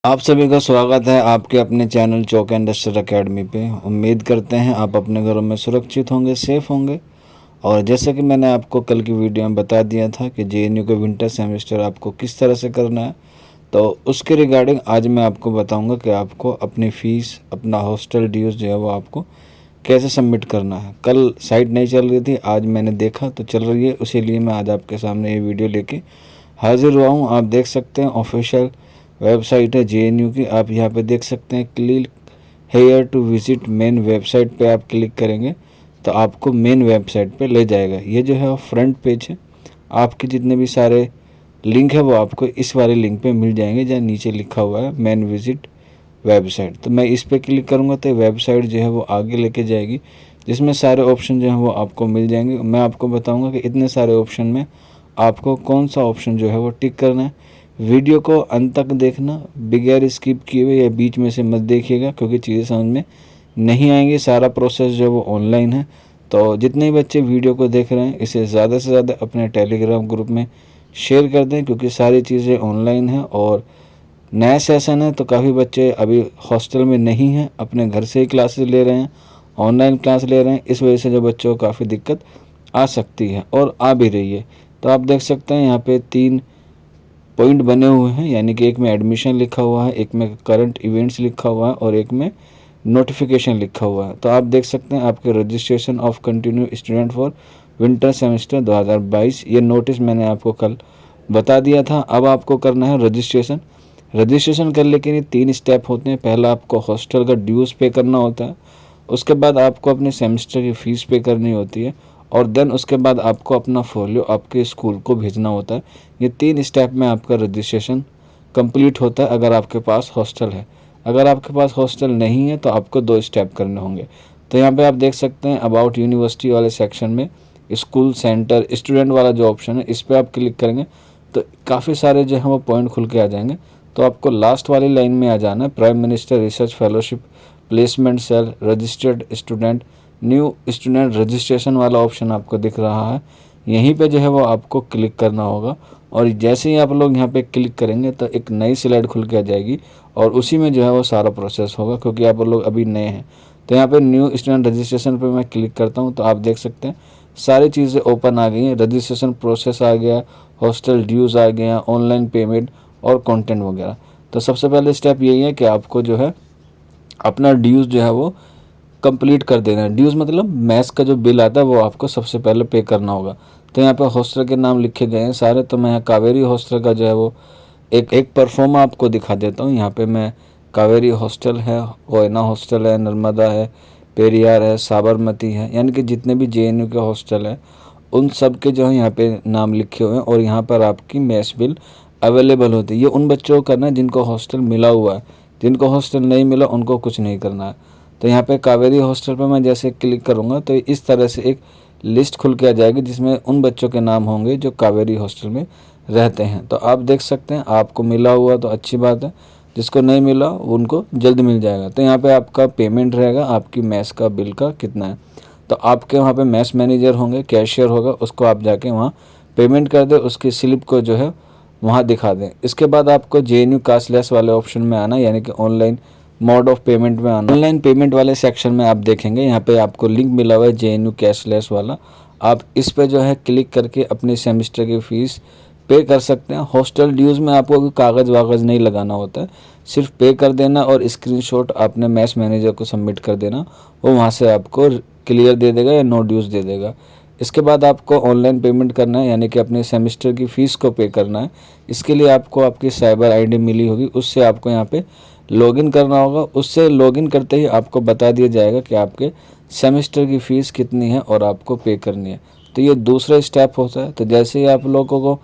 आप सभी का स्वागत है आपके अपने चैनल चौक इंडस्ट्रियल एकेडमी पे। उम्मीद करते हैं आप अपने घरों में सुरक्षित होंगे, सेफ़ होंगे। और जैसे कि मैंने आपको कल की वीडियो में बता दिया था कि जेएनयू का विंटर सेमेस्टर आपको किस तरह से करना है, तो उसके रिगार्डिंग आज मैं आपको बताऊंगा कि आपको अपनी फ़ीस, अपना हॉस्टल ड्यूज़ जो है वो आपको कैसे सबमिट करना है। कल साइट नहीं चल रही थी, आज मैंने देखा तो चल रही है, इसीलिए मैं आज आपके सामने ये वीडियो लेके हाजिर हुआ हूँ। आप देख सकते हैं ऑफिशियल वेबसाइट है जेएनयू की। आप यहाँ पे देख सकते हैं click here to visit main website पे आप क्लिक करेंगे तो आपको मेन वेबसाइट पे ले जाएगा। ये जो है फ्रंट पेज है। आपके जितने भी सारे लिंक है वो आपको इस वाले लिंक पे मिल जाएंगे जहाँ नीचे लिखा हुआ है मेन विजिट वेबसाइट। तो मैं इस पर क्लिक करूँगा तो वेबसाइट जो है वो आगे लेके जाएगी, जिसमें सारे ऑप्शन जो हैं वो आपको मिल जाएंगे। मैं आपको बताऊँगा कि इतने सारे ऑप्शन में आपको कौन सा ऑप्शन जो है वो टिक करना है। वीडियो को अंत तक देखना, बगैर स्किप किए हुए या बीच में से मत देखिएगा, क्योंकि चीज़ें समझ में नहीं आएंगी। सारा प्रोसेस जो है वो ऑनलाइन है। तो जितने बच्चे वीडियो को देख रहे हैं इसे ज़्यादा से ज़्यादा अपने टेलीग्राम ग्रुप में शेयर कर दें, क्योंकि सारी चीज़ें ऑनलाइन हैं और नया सेशन है। तो काफ़ी बच्चे अभी हॉस्टल में नहीं हैं, अपने घर से ही क्लासेस ले रहे हैं, ऑनलाइन क्लास ले रहे हैं। इस वजह से जो बच्चों को काफ़ी दिक्कत आ सकती है और आ भी रही है। तो आप देख सकते हैं यहाँ पे 3 पॉइंट बने हुए हैं, यानी कि एक में एडमिशन लिखा हुआ है, एक में करंट इवेंट्स लिखा हुआ है और एक में नोटिफिकेशन लिखा हुआ है। तो आप देख सकते हैं आपके registration of continue student for winter semester 2022, ये नोटिस मैंने आपको कल बता दिया था। अब आपको करना है रजिस्ट्रेशन। रजिस्ट्रेशन करने के लिए 3 स्टेप होते हैं। पहला आपको हॉस्टल का ड्यूज़ पे करना होता है, उसके बाद आपको अपने सेमेस्टर की फ़ीस पे करनी होती है और देन उसके बाद आपको अपना फोलियो आपके स्कूल को भेजना होता है। ये 3 स्टेप में आपका रजिस्ट्रेशन कंप्लीट होता है अगर आपके पास हॉस्टल है। अगर आपके पास हॉस्टल नहीं है तो आपको 2 स्टेप करने होंगे। तो यहाँ पे आप देख सकते हैं अबाउट यूनिवर्सिटी वाले सेक्शन में स्कूल सेंटर स्टूडेंट वाला जो ऑप्शन है इस पर आप क्लिक करेंगे तो काफ़ी सारे जो है वो पॉइंट खुल के आ जाएंगे। तो आपको लास्ट वाली लाइन में आ जाना है, prime minister research fellowship placement cell registered student new student registration वाला ऑप्शन आपको दिख रहा है। यहीं पे जो है वो आपको क्लिक करना होगा और जैसे ही आप लोग यहाँ पे क्लिक करेंगे तो एक नई स्लाइड खुल के आ जाएगी और उसी में जो है वो सारा प्रोसेस होगा, क्योंकि आप लोग अभी नए हैं। तो यहाँ पे न्यू स्टूडेंट रजिस्ट्रेशन पे मैं क्लिक करता हूँ तो आप देख सकते हैं सारी चीज़ें ओपन आ गई हैं। रजिस्ट्रेशन प्रोसेस आ गया, हॉस्टल ड्यूज़ आ गया, ऑनलाइन पेमेंट और कंटेंट वगैरह। तो सबसे पहले स्टेप यही है कि आपको जो है अपना ड्यूज़ जो है वो कंप्लीट कर देना है। ड्यूज़ मतलब मैस का जो बिल आता है वो आपको सबसे पहले पे करना होगा। तो यहाँ पे हॉस्टल के नाम लिखे गए हैं सारे। तो मैं यहाँ कावेरी हॉस्टल का जो है वो एक परफॉर्मा आपको दिखा देता हूँ। यहाँ पे मैं कावेरी हॉस्टल है, कोयना हॉस्टल है, नर्मदा है, पेरियार है, साबरमती है, यानी कि जितने भी जेएनयू के हॉस्टल हैं उन सब के जो है यहाँ पे नाम लिखे हुए हैं और यहाँ पर आपकी मैस बिल अवेलेबल होती है। ये उन बच्चों को करना है जिनको हॉस्टल मिला हुआ है, जिनको हॉस्टल नहीं मिला उनको कुछ नहीं करना है। तो यहाँ पे कावेरी हॉस्टल पर मैं जैसे क्लिक करूँगा तो इस तरह से एक लिस्ट खुल के आ जाएगी जिसमें उन बच्चों के नाम होंगे जो कावेरी हॉस्टल में रहते हैं। तो आप देख सकते हैं आपको मिला हुआ तो अच्छी बात है, जिसको नहीं मिला उनको जल्द मिल जाएगा। तो यहाँ पे आपका पेमेंट रहेगा, आपकी मैस का बिल का कितना है। तो आपके वहाँ पे मैस मैनेजर होंगे, कैशियर होगा, उसको आप जाके वहाँ पेमेंट कर दें, उसकी स्लिप को जो है वहाँ दिखा दें। इसके बाद आपको जेएनयू कैशलेस वाले ऑप्शन में आना, यानी कि ऑनलाइन मोड ऑफ पेमेंट में आना। ऑनलाइन पेमेंट वाले सेक्शन में आप देखेंगे यहाँ पे आपको लिंक मिला हुआ है जेएनयू कैशलेस वाला। आप इस पे जो है क्लिक करके अपनी सेमेस्टर की फ़ीस पे कर सकते हैं। हॉस्टल ड्यूज़ में आपको कोई कागज़ वागज़ नहीं लगाना होता है, सिर्फ पे कर देना और स्क्रीनशॉट आपने मैस मैनेजर को सबमिट कर देना, वो वहाँ से आपको क्लियर दे देगा या नो ड्यूज़ दे देगा। इसके बाद आपको ऑनलाइन पेमेंट करना है, यानी कि अपने सेमेस्टर की फ़ीस को पे करना है। इसके लिए आपको आपकी साइबर आईडी मिली होगी, उससे आपको यहाँ पे लॉगिन करना होगा। उससे लॉगिन करते ही आपको बता दिया जाएगा कि आपके सेमेस्टर की फ़ीस कितनी है और आपको पे करनी है। तो ये दूसरा स्टेप होता है। तो जैसे ही आप लोगों को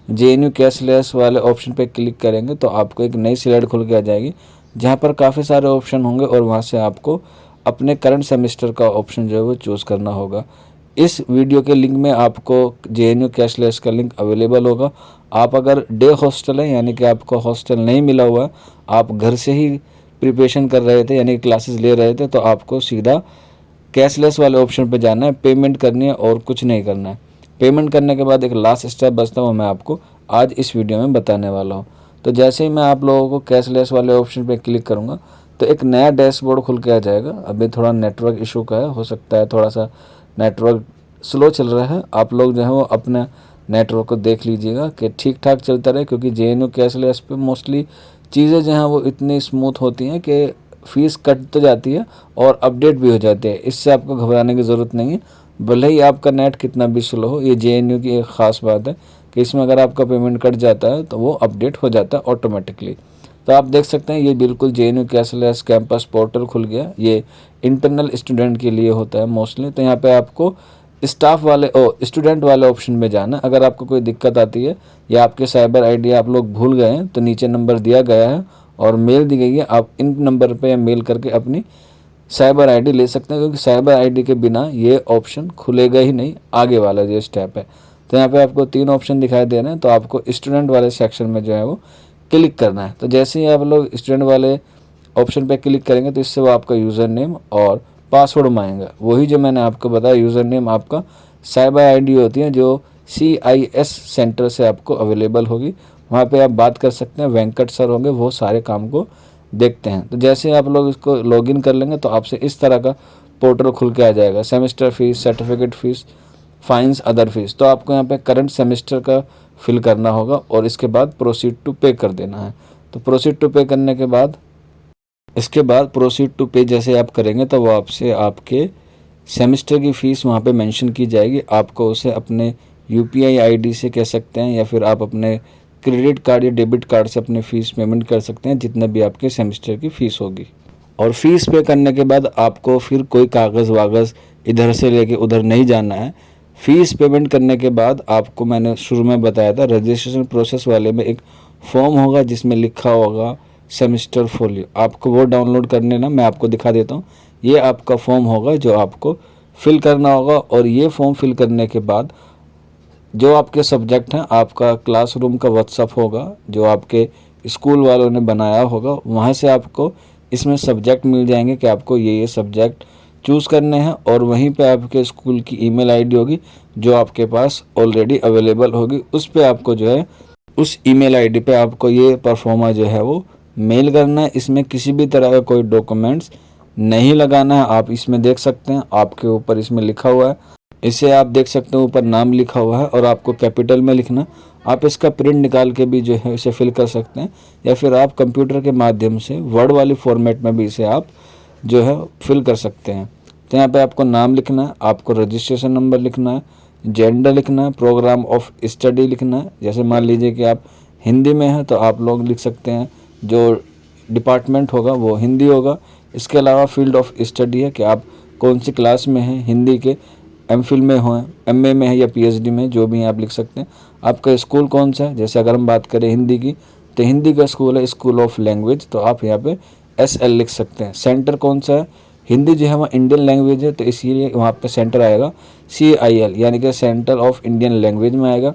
जेएनयू कैशलेस वाले ऑप्शन पे क्लिक करेंगे तो आपको एक नई स्लाइड खुल के आ जाएगी जहाँ पर काफ़ी सारे ऑप्शन होंगे और वहाँ से आपको अपने करंट सेमेस्टर का ऑप्शन जो है वो चूज़ करना होगा। इस वीडियो के लिंक में आपको जेएनयू कैशलेस का लिंक अवेलेबल होगा। आप अगर डे हॉस्टल है, यानी कि आपको हॉस्टल नहीं मिला हुआ है, आप घर से ही प्रिपरेशन कर रहे थे यानी क्लासेस ले रहे थे, तो आपको सीधा कैशलेस वाले ऑप्शन पे जाना है, पेमेंट करनी है और कुछ नहीं करना है। पेमेंट करने के बाद एक लास्ट स्टेप बचता है, वो मैं आपको आज इस वीडियो में बताने वाला हूँ। तो जैसे ही मैं आप लोगों को कैशलेस वाले ऑप्शन पे क्लिक करूँगा तो एक नया डैशबोर्ड खुल के आ जाएगा। अभी थोड़ा नेटवर्क इशू का है, हो सकता है थोड़ा सा नेटवर्क स्लो चल रहा है। आप लोग जो है वो अपना नेटवर्क को देख लीजिएगा कि ठीक ठाक चलता रहे, क्योंकि JNU कैशलेस पे मोस्टली चीज़ें जो हैं वो इतनी स्मूथ होती हैं कि फ़ीस कट तो जाती है और अपडेट भी हो जाती है। इससे आपको घबराने की ज़रूरत नहीं है, भले ही आपका नेट कितना भी स्लो हो। ये JNU की एक ख़ास बात है कि इसमें अगर आपका पेमेंट कट जाता है तो वो अपडेट हो जाता है ऑटोमेटिकली। तो आप देख सकते हैं ये बिल्कुल JNU कैशलेस कैंपस पोर्टल खुल गया। ये इंटरनल स्टूडेंट के लिए होता है मोस्टली। तो यहाँ पे आपको स्टाफ वाले स्टूडेंट वाले ऑप्शन में जाना। अगर आपको कोई दिक्कत आती है या आपके साइबर आईडी आप लोग भूल गए हैं तो नीचे नंबर दिया गया है और मेल दी गई है, आप इन नंबर पे मेल करके अपनी साइबर आईडी ले सकते हैं, क्योंकि साइबर आईडी के बिना ये ऑप्शन खुलेगा ही नहीं, आगे वाला जो स्टेप है। तो यहाँ पे आपको 3 ऑप्शन दिखाई दे रहे हैं, तो आपको स्टूडेंट वाले सेक्शन में जो है वो क्लिक करना है। तो जैसे ही आप लोग स्टूडेंट वाले ऑप्शन पे क्लिक करेंगे तो इससे वो आपका यूज़र नेम और पासवर्ड मांगेगा। वही जो मैंने आपको बताया, यूज़र नेम आपका साइबर आईडी होती है जो CIS सेंटर से आपको अवेलेबल होगी। वहाँ पे आप बात कर सकते हैं, वेंकट सर होंगे, वो सारे काम को देखते हैं। तो जैसे आप लोग इसको लॉगिन कर लेंगे तो आपसे इस तरह का पोर्टल खुल के आ जाएगा। Semester fees, certificate fees, fines, other fees. तो आपको यहाँ पे करंट सेमेस्टर का फिल करना होगा और इसके बाद प्रोसीड टू पे कर देना है। तो प्रोसीड टू पे करने के बाद प्रोसीड टू पे जैसे आप करेंगे तो वो आपसे आपके सेमेस्टर की फ़ीस वहाँ पे मेंशन की जाएगी। आपको उसे अपने UPI ID से कह सकते हैं या फिर आप अपने क्रेडिट कार्ड या डेबिट कार्ड से अपनी फ़ीस पेमेंट कर सकते हैं, जितने भी आपके सेमेस्टर की फ़ीस होगी। और फीस पे करने के बाद आपको फिर कोई कागज़ वागज़ इधर से लेके उधर नहीं जाना है। फ़ीस पेमेंट करने के बाद आपको मैंने शुरू में बताया था, रजिस्ट्रेशन प्रोसेस वाले में एक फॉर्म होगा जिसमें लिखा होगा सेमेस्टर फोलियो। आपको वो डाउनलोड करने ना, मैं आपको दिखा देता हूँ। ये आपका फॉर्म होगा जो आपको फिल करना होगा, और ये फॉर्म फिल करने के बाद जो आपके सब्जेक्ट हैं, आपका क्लासरूम का व्हाट्सअप होगा जो आपके स्कूल वालों ने बनाया होगा, वहाँ से आपको इसमें सब्जेक्ट मिल जाएंगे कि आपको ये सब्जेक्ट चूज़ करने हैं। और वहीं पे आपके स्कूल की ईमेल आईडी होगी जो आपके पास ऑलरेडी अवेलेबल होगी। उस पे आपको जो है उस ईमेल आईडी पे आपको ये परफॉर्मा जो है वो मेल करना है। इसमें किसी भी तरह का कोई डॉक्यूमेंट्स नहीं लगाना है। आप इसमें देख सकते हैं आपके ऊपर इसमें लिखा हुआ है, इसे आप देख सकते हैं ऊपर नाम लिखा हुआ है और आपको कैपिटल में लिखना। आप इसका प्रिंट निकाल के भी जो है इसे फिल कर सकते हैं, या फिर आप कंप्यूटर के माध्यम से वर्ड वाली फॉर्मेट में भी इसे आप जो है फिल कर सकते हैं। तो यहाँ पे आपको नाम लिखना है, आपको रजिस्ट्रेशन नंबर लिखना है, जेंडर लिखना है, प्रोग्राम ऑफ स्टडी लिखना है। जैसे मान लीजिए कि आप हिंदी में हैं तो आप लोग लिख सकते हैं जो डिपार्टमेंट होगा वो हिंदी होगा। इसके अलावा फील्ड ऑफ स्टडी है कि आप कौन सी क्लास में हैं, हिंदी के MPhil में हो, MA में है या PhD में, जो भी हैं आप लिख सकते हैं। आपका स्कूल कौन सा है, जैसे अगर हम बात करें हिंदी की तो हिंदी का स्कूल है स्कूल ऑफ लैंग्वेज, तो आप यहाँ पे SL लिख सकते हैं। सेंटर कौन सा है, हिंदी जो है वह इंडियन लैंग्वेज है तो इसीलिए वहाँ पे सेंटर आएगा CIL, यानी कि सेंटर ऑफ इंडियन लैंग्वेज में आएगा।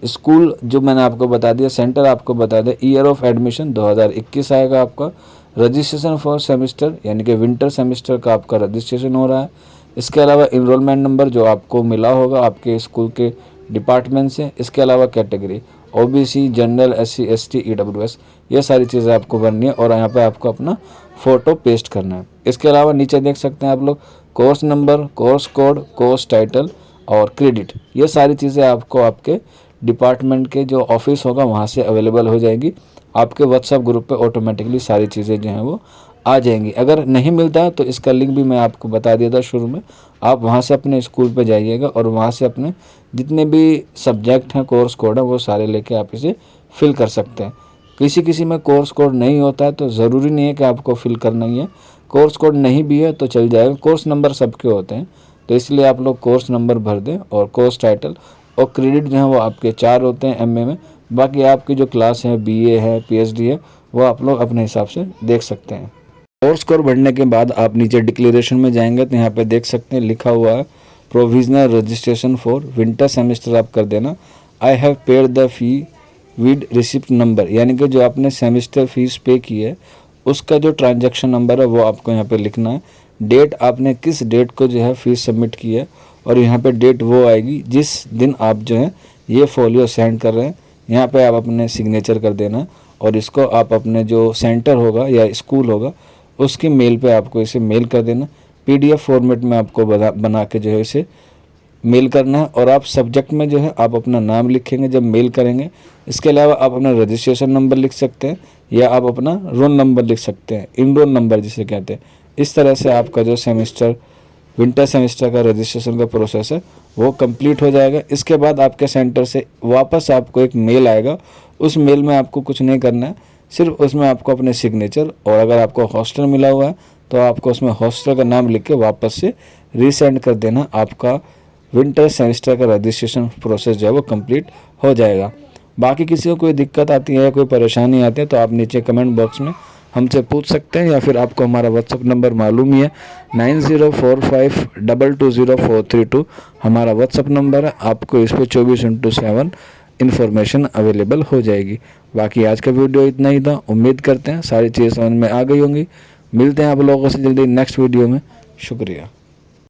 स्कूल जो मैंने आपको बता दिया, सेंटर आपको बता दिया, ईयर ऑफ एडमिशन 2021 आएगा आपका। रजिस्ट्रेशन फॉर सेमेस्टर यानी कि विंटर सेमेस्टर का आपका रजिस्ट्रेशन हो रहा है। इसके अलावा इनरोलमेंट नंबर जो आपको मिला होगा आपके स्कूल के डिपार्टमेंट से। इसके अलावा category OBC, general, SC, ST, EWS, ये सारी चीज़ें आपको भरनी है और यहाँ पे आपको अपना फ़ोटो पेस्ट करना है। इसके अलावा नीचे देख सकते हैं आप लोग course number, course code, course title और क्रेडिट, ये सारी चीज़ें आपको आपके डिपार्टमेंट के जो ऑफिस होगा वहाँ से अवेलेबल हो जाएगी। आपके व्हाट्सएप ग्रुप पे ऑटोमेटिकली सारी चीज़ें जो हैं वो आ जाएंगी। अगर नहीं मिलता है तो इसका लिंक भी मैं आपको बता दिया था शुरू में, आप वहाँ से अपने स्कूल पे जाइएगा और वहाँ से अपने जितने भी सब्जेक्ट हैं, कोर्स कोड है, वो सारे लेके आप इसे फिल कर सकते हैं। किसी किसी में कोर्स कोड नहीं होता है तो ज़रूरी नहीं है कि आपको फिल करना ही है। कोर्स कोड नहीं भी है तो चल जाएगा, कोर्स नंबर सबके होते हैं, तो इसलिए आप लोग कोर्स नंबर भर दें। और कोर्स टाइटल और क्रेडिट जो है वो आपके 4 होते हैं MA में। बाकी आपकी जो क्लास है, BA है, PhD है, वो आप लोग अपने हिसाब से देख सकते हैं। कोर्स कोड भरने के बाद आप नीचे डिक्लेरेशन में जाएंगे तो यहाँ पे देख सकते हैं लिखा हुआ है provisional registration for winter semester, आप कर देना। I have paid the fee with receipt number, यानी कि जो आपने सेमेस्टर फीस पे की है उसका जो ट्रांजैक्शन नंबर है वो आपको यहाँ पे लिखना है। डेट, आपने किस डेट को जो है फीस सबमिट की है, और यहाँ पे डेट वो आएगी जिस दिन आप जो है ये फोलियो सेंड कर रहे हैं। यहाँ पे आप अपने सिग्नेचर कर देना। और इसको आप अपने जो सेंटर होगा या स्कूल होगा उसकी मेल पे आपको इसे मेल कर देना। PDF फॉर्मेट में आपको बना के जो है इसे मेल करना है। और आप सब्जेक्ट में जो है आप अपना नाम लिखेंगे जब मेल करेंगे। इसके अलावा आप अपना रजिस्ट्रेशन नंबर लिख सकते हैं या आप अपना रोल नंबर लिख सकते हैं, इनरोल नंबर जिसे कहते हैं। इस तरह से आपका जो सेमेस्टर विंटर सेमेस्टर का रजिस्ट्रेशन का प्रोसेस है वो कंप्लीट हो जाएगा। इसके बाद आपके सेंटर से वापस आपको एक मेल आएगा। उस मेल में आपको कुछ नहीं करना है, सिर्फ उसमें आपको अपने सिग्नेचर और अगर आपको हॉस्टल मिला हुआ है तो आपको उसमें हॉस्टल का नाम लिख के वापस से रीसेंड कर देना। आपका विंटर सेमेस्टर का रजिस्ट्रेशन प्रोसेस जो है वो कंप्लीट हो जाएगा। बाकी किसी को कोई दिक्कत आती है या कोई परेशानी आती है तो आप नीचे कमेंट बॉक्स में हमसे पूछ सकते हैं, या फिर आपको हमारा व्हाट्सअप नंबर मालूम ही है 9045220432 हमारा व्हाट्सअप नंबर है। आपको इस पर 24/7 इन्फॉर्मेशन अवेलेबल हो जाएगी। बाकी आज का वीडियो इतना ही था। उम्मीद करते हैं सारी चीज़ें समझ में आ गई होंगी। मिलते हैं आप लोगों से जल्दी नेक्स्ट वीडियो में। शुक्रिया।